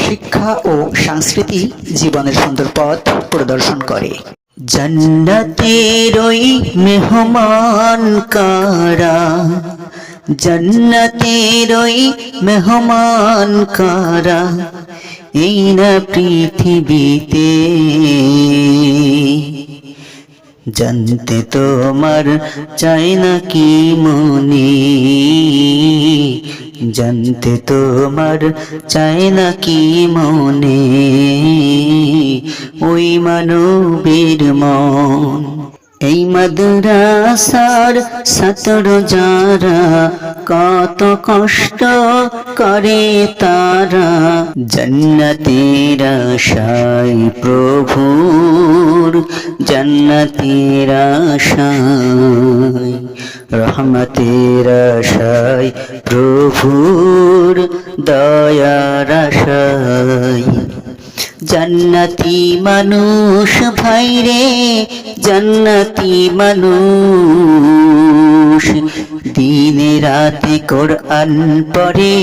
শিক্ষা ও সংস্কৃতি জীবনের সুন্দর পথ প্রদর্শন করে। জান্নাতের ওই মেহমান কারা, জান্নাতের ওই মেহমান কারা, এই না পৃথিবীতে জানতে তোমার চাই না কি মনে, জানতে তোমার চাই না কি মনে, ওই মানবের মন। এই মাদ্রাসার ছাত্র যারা কত কষ্ট করে তারা, জান্নাতের আশায় প্রভুর, জান্নাতের আশায়, রহমতের আশায় প্রভুর, দয়ার আশায়। জান্নাতি মানুষ ভাইরে, জান্নাতি মানুষ, দিনে রাতে কোরআন পড়ে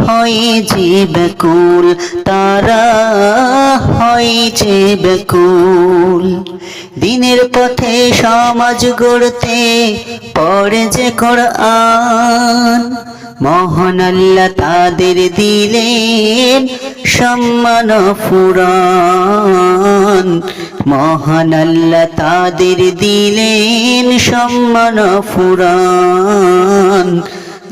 হয় যে ব্যাকুল, তারা হয় যে ব্যাকুল। দিনের পথে সমাজ গড়তে পড়ে যে কোরআন, মহান আল্লাহ তাদের দিলেন সম্মান ফুরান, মহান আল্লাহ তাদের দিলেন সম্মান ফুরান।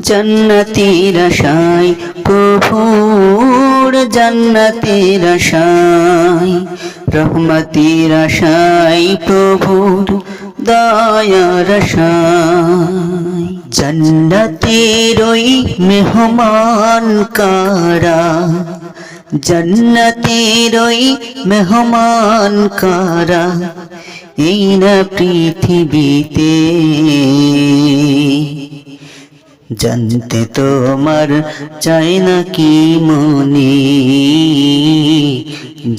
জান্নাতের আশায় প্রভুর, জান্নাতের আশায়, রহমতের আশায় প্রভুর, দয়ার আশায়। জান্নাতের ওই মেহমান কারা, জান্নাতের ওই মেহমান কারা, এই না পৃথিবীতে জানতে তোমার চাই না কি মনে,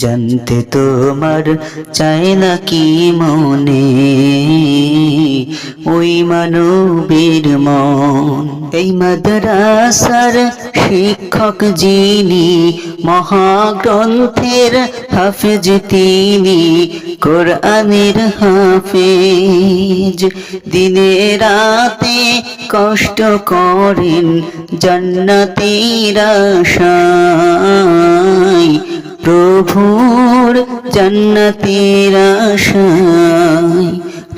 জানতে তোমার চাই না কি মনে, ওই মানবের মন। এই মাদ্রাসার শিক্ষক যিনি, মহাগ্রন্থের হাফেজ তিনি, কোরআনের হাফেজ, দিনে রাতে কষ্ট করেন জান্নাতের আশায় প্রভুর, জান্নাতের আশায়,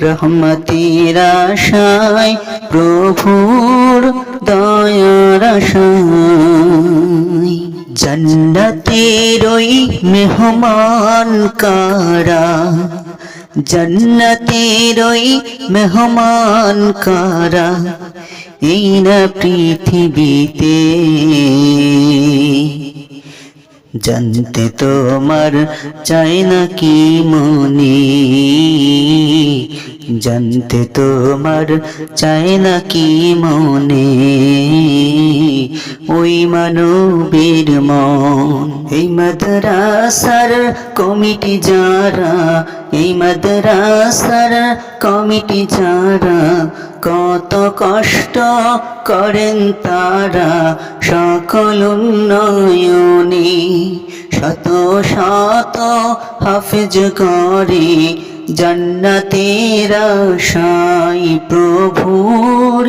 রহমতের আশায় প্রভুর, দয়ার আশায়। জান্নাতের ওই মেহমান কারা, জান্নাতের ওই মেহমান কারা, এই না পৃথিবীতে জানতে তোমার চাই না কি মনে, জানতে তোমার চাই না কি মনে, ওই মানবের মন। এই মাদ্রাসার কমিটি যারা, এই মাদ্রাসার কমিটি যারা কত কষ্ট করেন তারা সকল উন্নয়নে, শত শত হাফেজ করে জান্নাতের আশায় প্রভুর,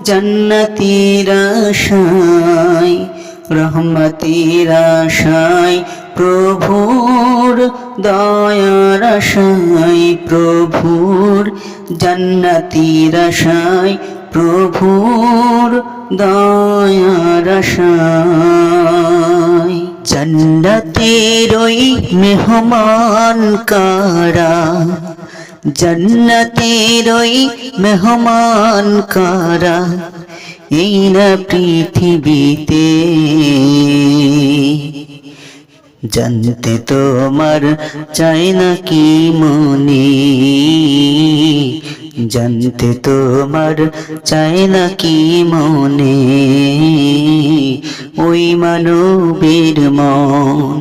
জান্নাতের আশায়, রহমতের আশায় প্রভুর, দয়ার আশায় প্রভুর, জান্নাতের আশায় প্রভুর, দয়ার আশায়। জান্নাতের ওই মেহমান কারা, জান্নাতের ওই মেহমান কারা, এই না পৃথিবীতে জানতে তোমার চাই না কি মনে, জানতে তোমার চাই না কি মনে, ওই মানবের মন।